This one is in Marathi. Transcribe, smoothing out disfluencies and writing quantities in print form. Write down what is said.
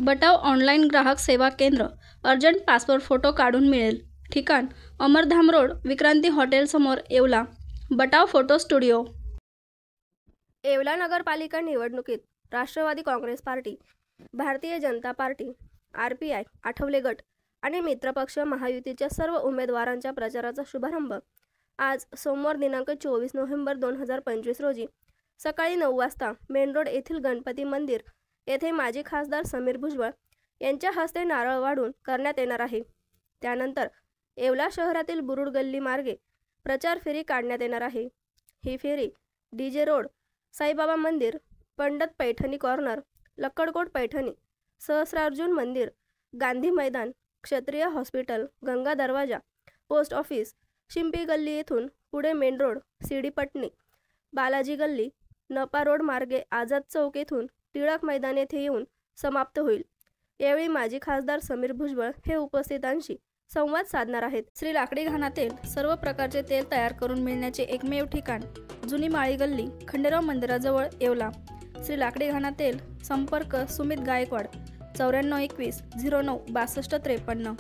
बटाव ऑनलाईन ग्राहक सेवा केंद्र. अर्जंट पासपोर्ट फोटो काढून मिळेल. ठिकाण: अमरधाम रोड, विक्रांती हॉटेल समोर, येवला. Batav photo studio. येवला नगरपालिका निवडणुकीत Rashtrawadi Congress party, Bharatiya Janata party, RPI, Athawale गट आणि मित्रपक्ष महायुतीच्या सर्व उमेदवारांच्या प्रचाराचा शुभारंभ आज सोमवार दिनांक 24 नोव्हेंबर 2025 रोजी सकाळी 9 वाजता मेन रोड येथील गणपती मंदिर येथे माजी खासदार समीर भुजबळ यांच्या हस्ते नारळ वाढून करण्यात येणार आहे. त्यानंतर येवला शहरातील बुरुड गल्ली मार्गे प्रचार फेरी काढण्यात येणार आहे. ही फेरी DJ रोड, साईबाबा मंदिर, पंडित पैठणी कॉर्नर, लक्कडकोट पैठणी, सहस्रार्जुन मंदिर, गांधी मैदान, क्षत्रिय हॉस्पिटल, गंगा दरवाजा, पोस्ट ऑफिस, शिंपी गल्ली येथून पुढे main road, CD Patni, Balaji गल्ली, नपा रोड मार्गे आझाद चौक येथून टिळक मैदान येथे येऊन समाप्त होईल. यावेळी माजी खासदार समीर भुजबळ हे उपस्थितांशी संवाद साधणार आहेत. श्री लाकडी घाणातेल सर्व प्रकारचे तेल तयार करून मिळण्याचे एकमेव ठिकाण जुनी माळी गल्ली, खंडेराव मंदिराजवळ, येवला. श्री लाकडी घाणातेल. संपर्क: सुमित गायकवाड, 9421 09 6253.